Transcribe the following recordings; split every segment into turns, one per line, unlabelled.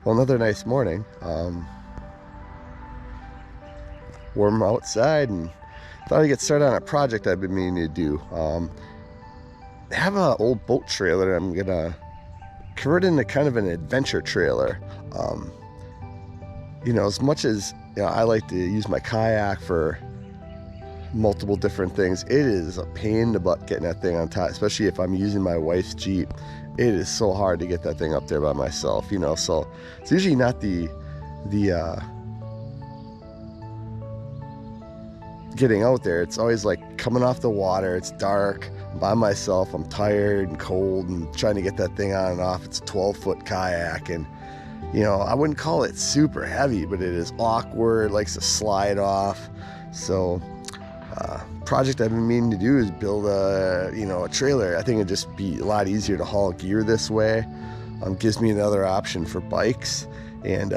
Well, another nice morning. Warm outside, and thought I'd get started on a project I've been meaning to do. I have an old boat trailer. I'm gonna convert it into kind of an adventure trailer. Um, as much as I like to use my kayak for multiple different things, it is a pain in the butt getting that thing on top, especially if I'm using my wife's Jeep. It is so hard to get that thing up there by myself, so it's usually not the getting out there. It's always like coming off the water, it's dark, I'm by myself, I'm tired and cold and trying to get that thing on and off. It's a 12-foot kayak, and I wouldn't call it super heavy, but it is awkward, likes to slide off. So project I've been meaning to do is build a trailer. I think it'd just be a lot easier to haul gear this way. Gives me another option for bikes, and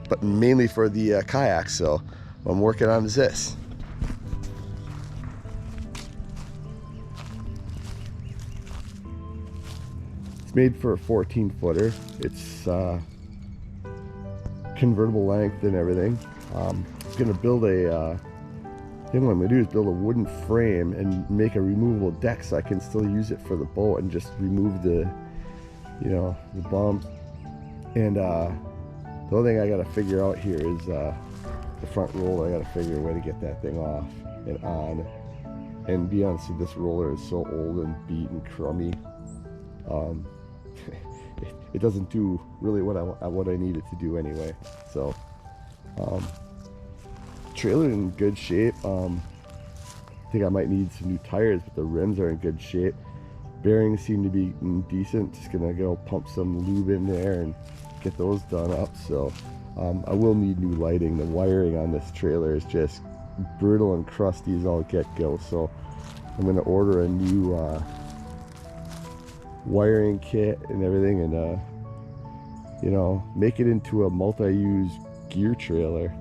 but mainly for the kayak. So what I'm working on is this. It's made for a 14-footer. It's convertible length and everything. I'm gonna build a the thing what I'm gonna do is build a wooden frame and make a removable deck so I can still use it for the boat and just remove the the bumps. And the only thing I gotta figure out here is the front roller. I gotta figure a way to get that thing off and on. And be honest, this roller is so old and beat and crummy. It doesn't do really what I need it to do anyway. So trailer in good shape. I think I might need some new tires, but the rims are in good shape. Bearings seem to be decent. Just gonna go pump some lube in there and get those done up. So I will need new lighting. The wiring on this trailer is just brittle and crusty as all get go. So I'm gonna order a new wiring kit and everything, and make it into a multi-use gear trailer.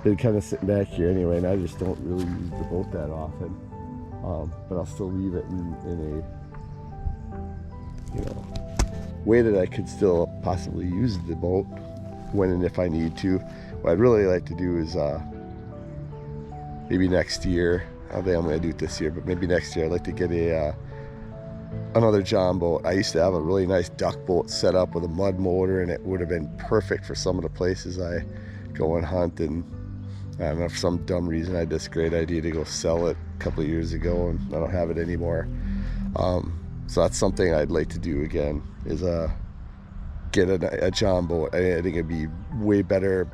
Been kind of sitting back here anyway, and I just don't really use the boat that often. But I'll still leave it in a way that I could still possibly use the boat when and if I need to. What I'd really like to do is maybe next year. I don't think I'm going to do it this year, but maybe next year I'd like to get another John boat. I used to have a really nice duck boat set up with a mud motor, and it would have been perfect for some of the places I go and hunt. And I don't know, for some dumb reason I had this great idea to go sell it a couple of years ago, and I don't have it anymore. So that's something I'd like to do again, is get a John boat. I think it'd be way better.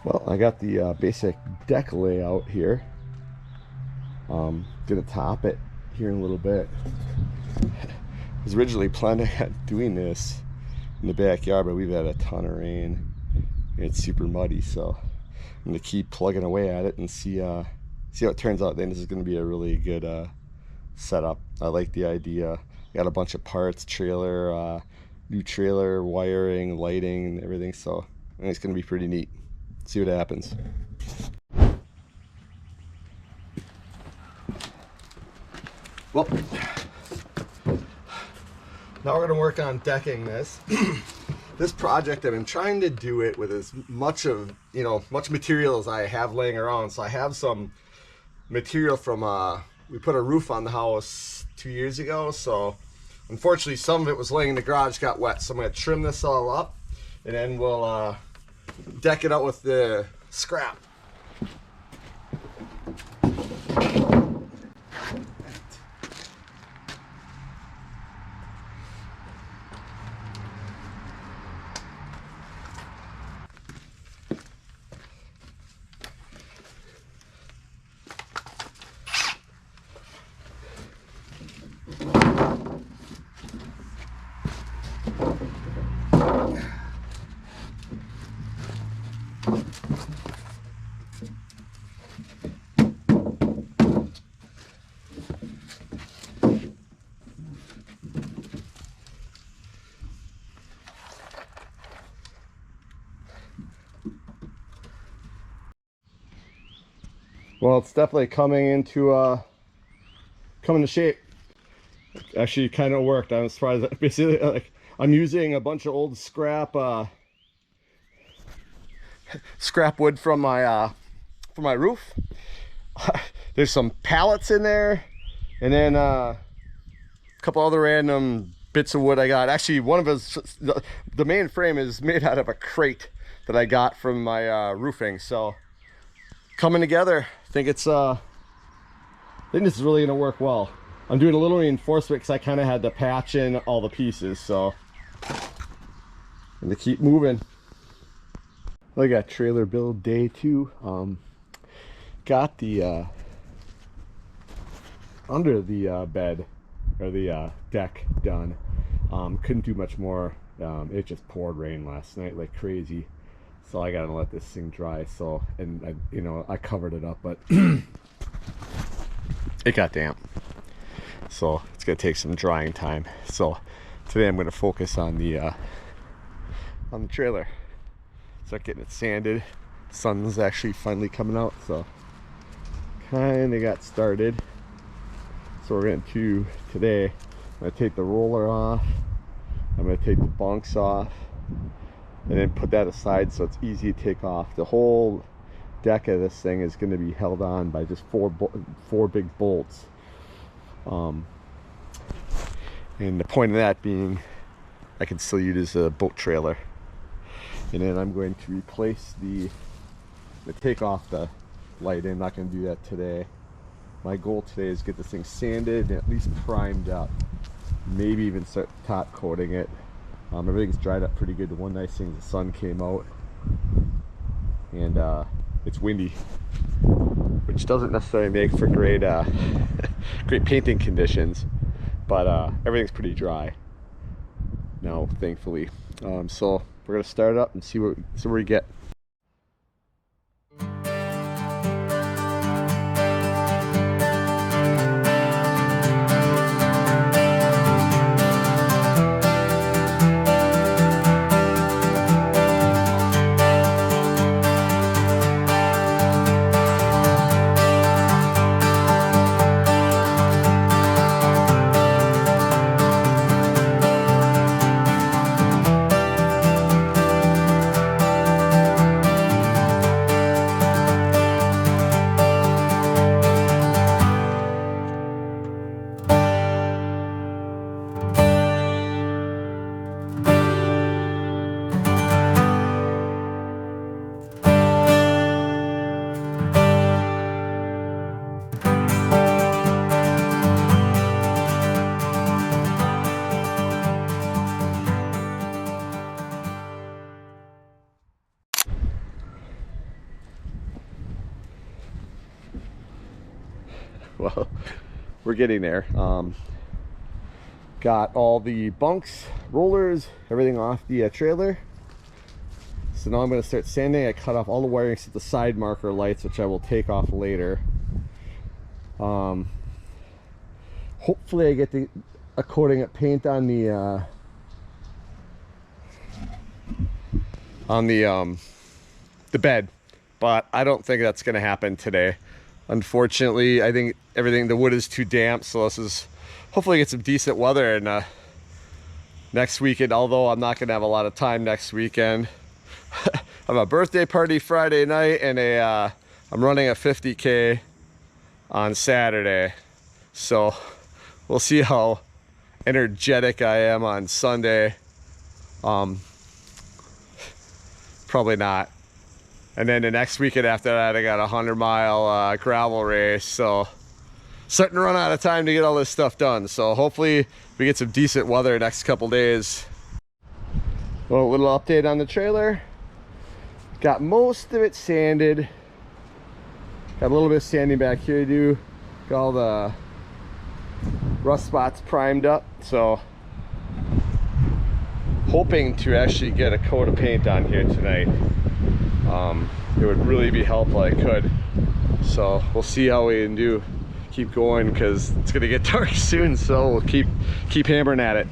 Well, I got the basic deck layout here. Gonna top it here in a little bit. I was originally planning on doing this in the backyard, but we've had a ton of rain and it's super muddy, so I'm gonna keep plugging away at it and see how it turns out. Then this is gonna be a really good setup. I like the idea. Got a bunch of parts, trailer, new trailer, wiring, lighting, and everything, so I think it's gonna be pretty neat. See what happens. Well, now we're gonna work on decking this. This project, I've been trying to do it with as much of much material as I have laying around. So I have some material from we put a roof on the house 2 years ago. So unfortunately, some of it was laying in the garage, got wet. So I'm gonna trim this all up, and then we'll deck it out with the scrap. Well, it's definitely coming to shape. Actually kind of worked. I'm surprised. Basically, like, I'm using a bunch of old scrap wood from my roof. There's some pallets in there, and then a couple other random bits of wood I got. Actually, one of us, the main frame is made out of a crate that I got from my roofing. So coming together. I think this is really gonna work well. I'm doing a little reinforcement because I kind of had to patch in all the pieces, so I'm gonna keep moving. I got trailer build day 2. Got the under the bed or the deck done. Couldn't do much more. It just poured rain last night like crazy, so I gotta let this thing dry. So, and I covered it up, but it got damp, so it's gonna take some drying time. So today I'm gonna focus on the trailer, start getting it sanded. Sun's actually finally coming out, so kind of got started. So we're going to today, I'm going to take the roller off, I'm going to take the bunks off, and then put that aside so it's easy to take off. The whole deck of this thing is going to be held on by just four big bolts, and the point of that being I can still use a boat trailer. And then I'm going to replace take off the light. I'm not going to do that today. My goal today is get this thing sanded and at least primed up, maybe even start top coating it. Everything's dried up pretty good. The one nice thing is the sun came out, and it's windy, which doesn't necessarily make for great great painting conditions, but everything's pretty dry now, thankfully. So we're gonna start up and see where we get. Well, we're getting there. Got all the bunks, rollers, everything off the trailer. So now I'm going to start sanding. I cut off all the wiring except the side marker lights, which I will take off later. Hopefully I get a coating of paint on the bed, but I don't think that's going to happen today. Unfortunately, I think the wood is too damp, so this is hopefully get some decent weather. And next weekend, although I'm not gonna have a lot of time next weekend, I have a birthday party Friday night, and I'm running a 50K on Saturday, so we'll see how energetic I am on Sunday. Probably not. And then the next weekend after that, I got a 100-mile gravel race. So starting to run out of time to get all this stuff done. So hopefully we get some decent weather next couple days. Well, a little update on the trailer. Got most of it sanded. Got a little bit of sanding back here to do. Got all the rust spots primed up. So hoping to actually get a coat of paint on here tonight. It would really be helpful if I could. So we'll see how we can do. Keep going because it's gonna get dark soon, so we'll keep hammering at it.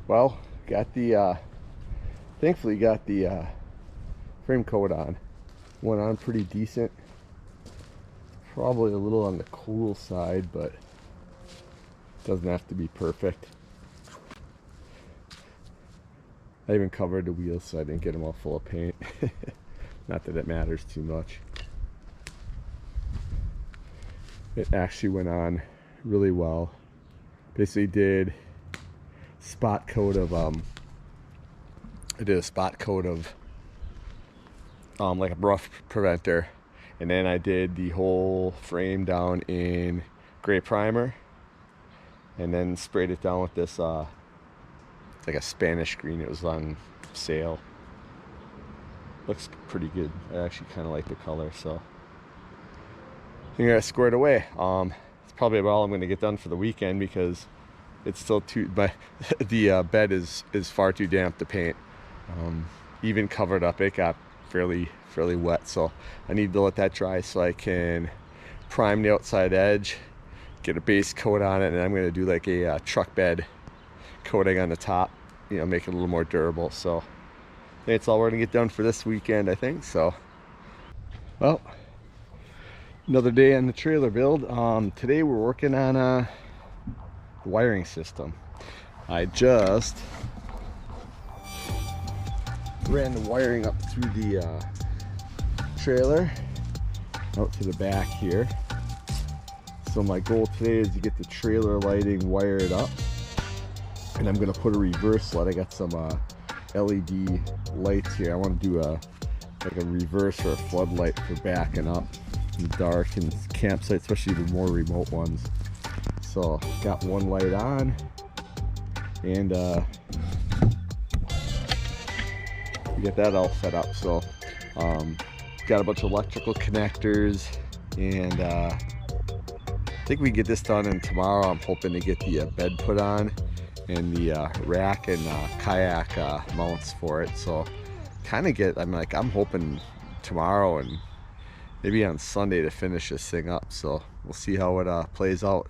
Well, got the thankfully got the frame coat on. Went on pretty decent. probably a little on the cool side, but doesn't have to be perfect. I even covered the wheels so I didn't get them all full of paint. Not that it matters too much. It actually went on really well. Basically did spot coat of I did a spot coat of like a rough preventer, and then I did the whole frame down in gray primer, and then sprayed it down with this like a Spanish green. It was on sale. Looks pretty good. I actually kind of like the color, so I think I squared away. It's probably about all I'm going to get done for the weekend because it's still too. But the bed is far too damp to paint. Even covered up, it got fairly wet, so I need to let that dry so I can prime the outside edge, get a base coat on it, and I'm going to do like a truck bed coating on the top, you know, make it a little more durable. So I think it's all we're gonna get done for this weekend, I think. So, well, another day on the trailer build. Today we're working on a wiring system. I just ran the wiring up through the trailer out to the back here. So my goal today is to get the trailer lighting wired up, and I'm gonna put a reverse light. I got some LED lights here. I want to do like a reverse or a floodlight for backing up in dark and campsites, especially the more remote ones. So got one light on, and we get that all set up. So got a bunch of electrical connectors, and I think we can get this done. And tomorrow I'm hoping to get the bed put on and the rack and kayak mounts for it. So I'm hoping tomorrow and maybe on Sunday to finish this thing up. So we'll see how it plays out.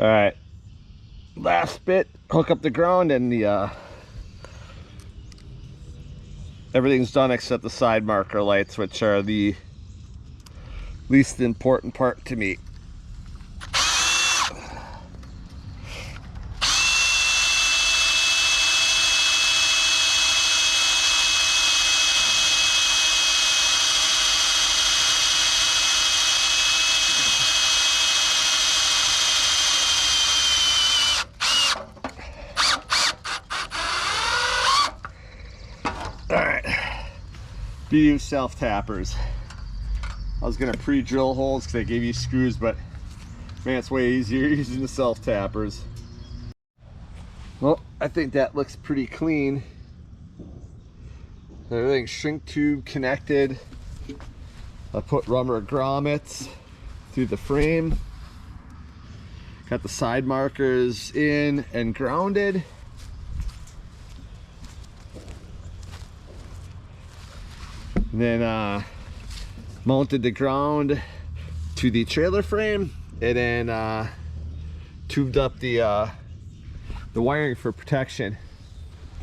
All right, last bit, hook up the ground, and the everything's done except the side marker lights, which are the least important part to me. BU self tappers. I was gonna pre-drill holes because they gave you screws, but man, it's way easier using the self tappers. Well, I think that looks pretty clean. Everything's shrink tube connected. I put rubber grommets through the frame. Got the side markers in and grounded. And then mounted the ground to the trailer frame, and then tubed up the wiring for protection.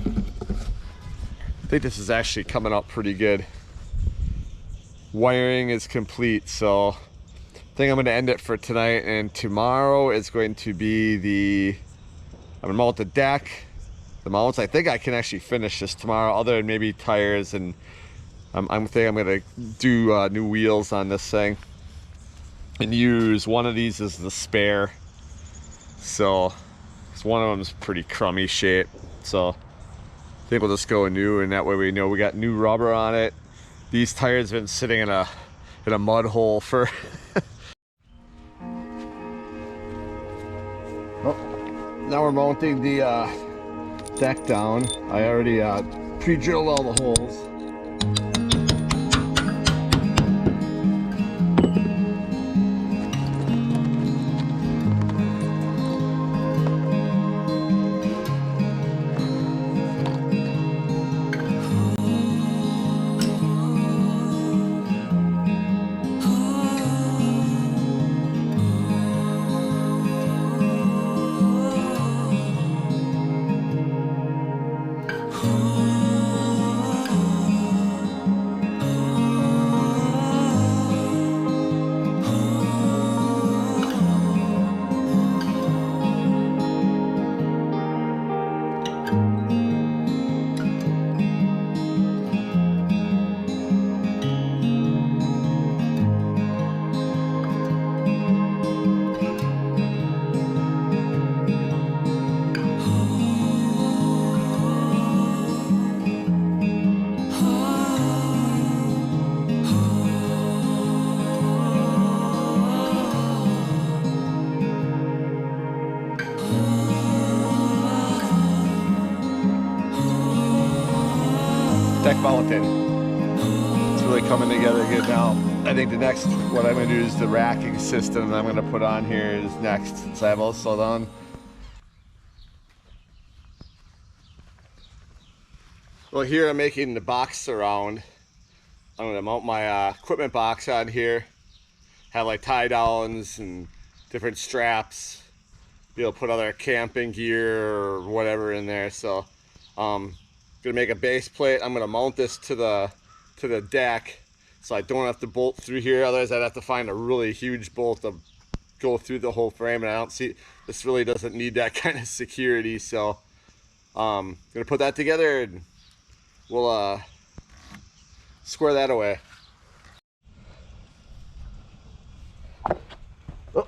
I think this is actually coming up pretty good. Wiring is complete, so I think I'm going to end it for tonight, and tomorrow is going to be I'm going to mount the deck, the mounts. I think I can actually finish this tomorrow, other than maybe tires, and I think I'm going to do new wheels on this thing and use one of these as the spare. So one of them's pretty crummy shape, so I think we'll just go new, and that way we know we got new rubber on it. These tires have been sitting in a mud hole for oh, now we're mounting the deck down. I already pre-drilled all the holes. Deck mounted. It's really coming together good now. I think the next, what I'm going to do is the racking system I'm going to put on here is next, since I have also done. Well, here I'm making the box surround. I'm going to mount my equipment box on here, have like tie downs and different straps, be able to put other camping gear or whatever in there. So gonna make a base plate. I'm gonna mount this to the deck, so I don't have to bolt through here. Otherwise, I'd have to find a really huge bolt to go through the whole frame, and I don't see this really doesn't need that kind of security. So gonna put that together, and we'll square that away. Oh.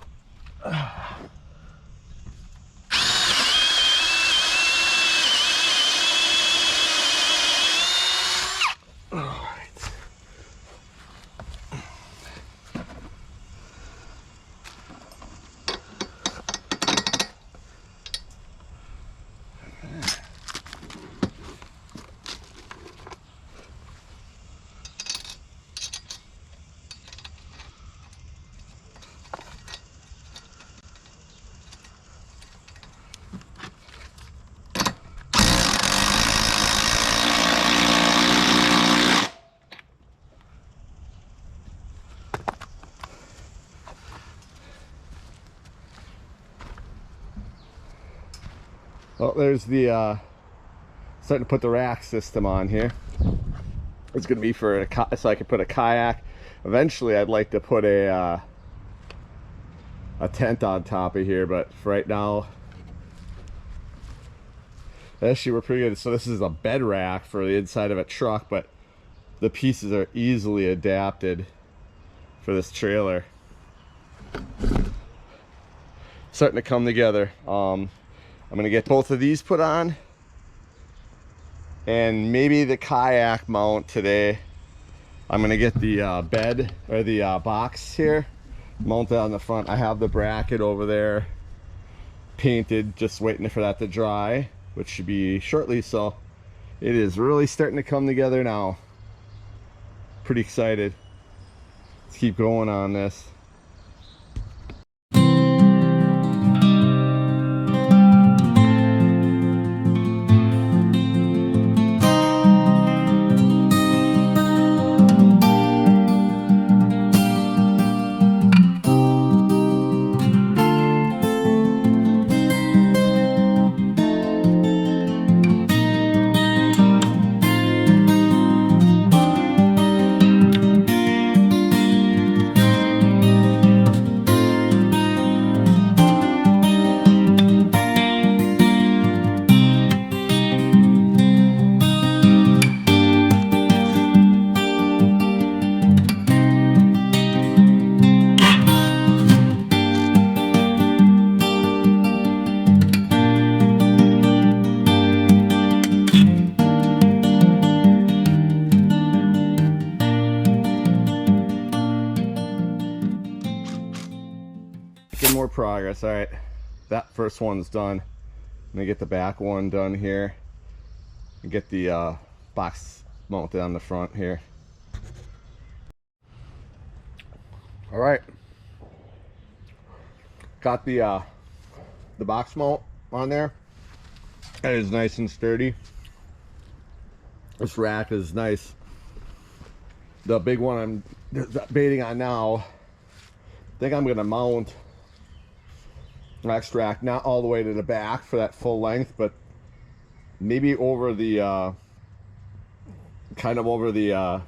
Well, there's the starting to put the rack system on here. It's gonna be for so I can put a kayak. Eventually I'd like to put a tent on top of here, but for right now, actually we're pretty good. So this is a bed rack for the inside of a truck, but the pieces are easily adapted for this trailer. Starting to come together. I'm gonna get both of these put on, and maybe the kayak mount today. I'm gonna get the bed or the box here mounted on the front. I have the bracket over there painted, just waiting for that to dry, which should be shortly. So it is really starting to come together now. Pretty excited. Let's keep going on this. More progress. All right, that first one's done. I'm gonna get the back one done here and get the box mounted on the front here. All right, got the box mount on there. That is nice and sturdy. This rack is nice. The big one I'm baiting on now, I think I'm gonna mount next rack not all the way to the back for that full length, but maybe over the kind of over the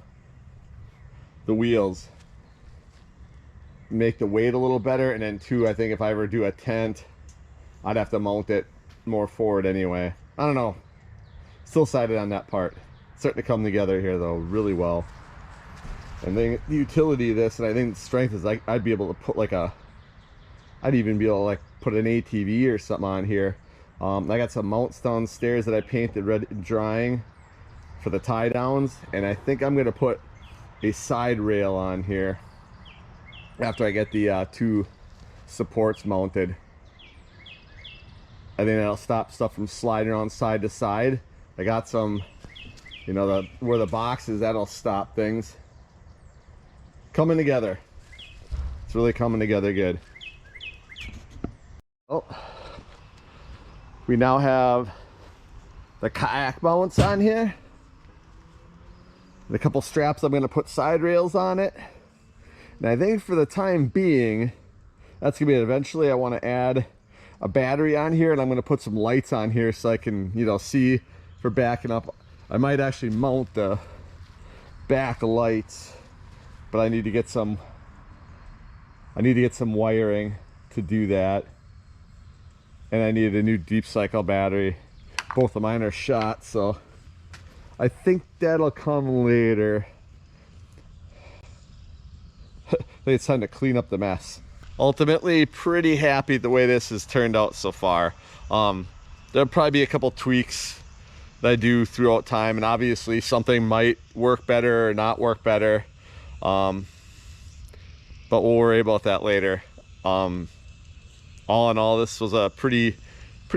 wheels, make the weight a little better. And then two, I think if I ever do a tent, I'd have to mount it more forward anyway. I don't know, still decided on that part. It's starting to come together here though really well. And then the utility of this, and I think the strength is like I'd be able to put like I'd even be able to like put an ATV or something on here. I got some mounts downstairs that I painted red and drying for the tie downs, and I think I'm gonna put a side rail on here after I get the two supports mounted. I think that'll stop stuff from sliding around side to side. I got some, you know, where the box is, that'll stop things. Coming together. It's really coming together good. Oh, we now have the kayak mounts on here. And a couple straps. I'm going to put side rails on it. And I think for the time being, that's going to be it. Eventually I want to add a battery on here, and I'm going to put some lights on here so I can, you know, see for backing up. I might actually mount the back lights, but I need to get some wiring to do that. And I needed a new deep cycle battery. Both of mine are shot, so I think that'll come later. I think it's time to clean up the mess. Ultimately, pretty happy the way this has turned out so far. There'll probably be a couple tweaks that I do throughout time, and obviously something might work better or not work better. But we'll worry about that later. All in all, this was a pretty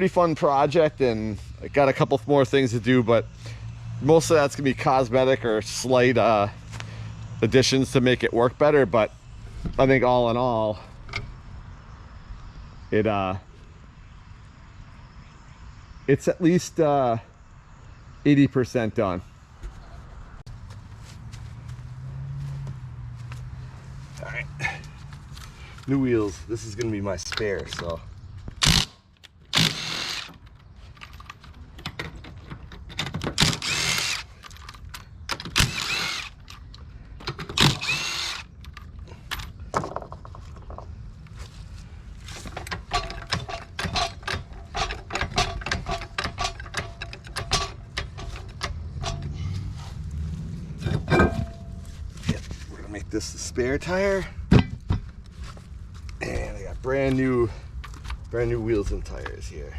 fun project, and I got a couple more things to do, but most of that's gonna be cosmetic or slight additions to make it work better. But I think all in all, it's at least 80% done. All right. New wheels. This is gonna be my spare, so Make this the spare tire. And I got brand new wheels and tires here.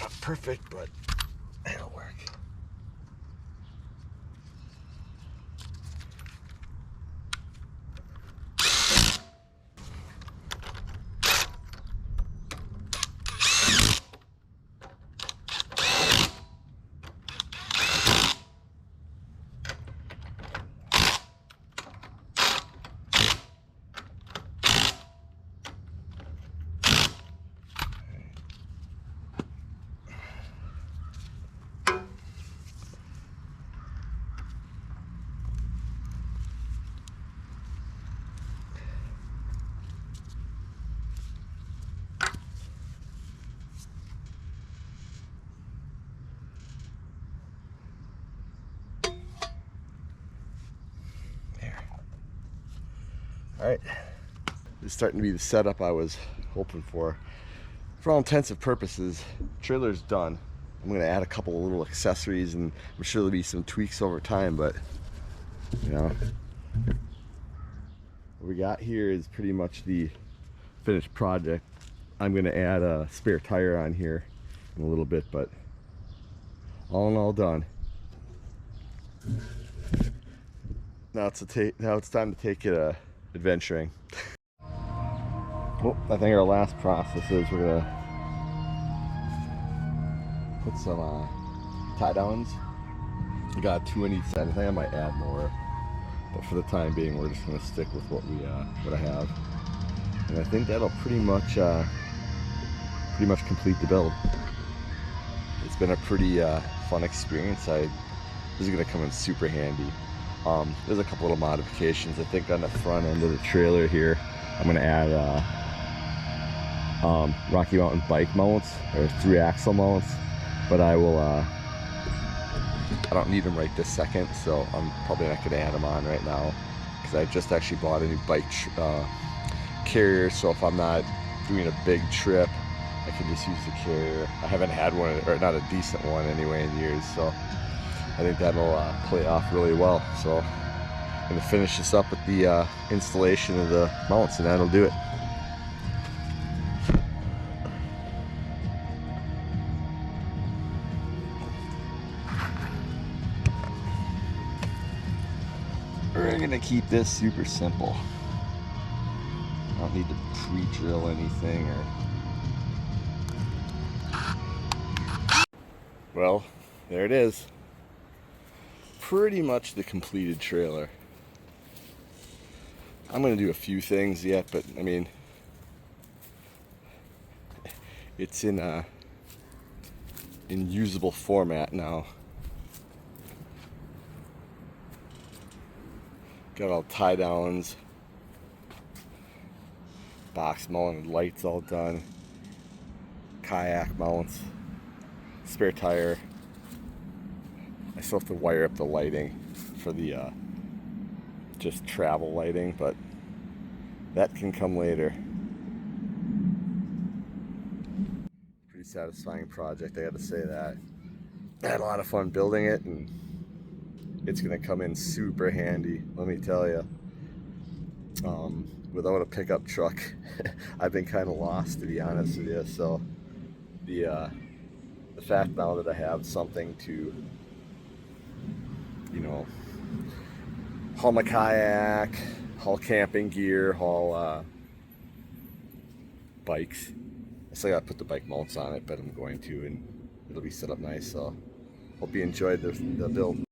Not perfect, but it'll work. All right, this is starting to be the setup I was hoping for. For all intents and purposes, trailer's done. I'm gonna add a couple of little accessories, and I'm sure there'll be some tweaks over time, but you know, what we got here is pretty much the finished project. I'm gonna add a spare tire on here in a little bit, but all in all done. Now it's time to take it adventuring. Well, I think our last process is we're gonna put some tie downs. We got 2 on each side. I think I might add more, but for the time being, we're just gonna stick with what I have, and I think that'll pretty much complete the build. It's been a pretty fun experience. This is gonna come in super handy. There's a couple little modifications. I think on the front end of the trailer here, I'm gonna add Rocky Mountain bike mounts, or 3-axle mounts, but I don't need them right this second, so I'm probably not gonna add them on right now, because I just actually bought a new bike carrier, so if I'm not doing a big trip, I can just use the carrier. I haven't had one, or not a decent one anyway, in years, so I think that'll play off really well. So I'm gonna finish this up with the installation of the mounts, and that'll do it. We're gonna keep this super simple. I don't need to pre-drill anything or... Well, there it is. Pretty much the completed trailer. I'm gonna do a few things yet, but I mean, it's in usable format now. Got all tie downs, box mount, lights all done, kayak mounts, spare tire. I still have to wire up the lighting for the just travel lighting, but that can come later. Pretty satisfying project, I gotta say that. I had a lot of fun building it, and it's gonna come in super handy, let me tell you. Without a pickup truck, I've been kind of lost, to be honest with you. So the fact now that I have something to, you know, haul my kayak, haul camping gear, haul bikes. I still gotta put the bike mounts on it, but I'm going to, and it'll be set up nice. So hope you enjoyed the build.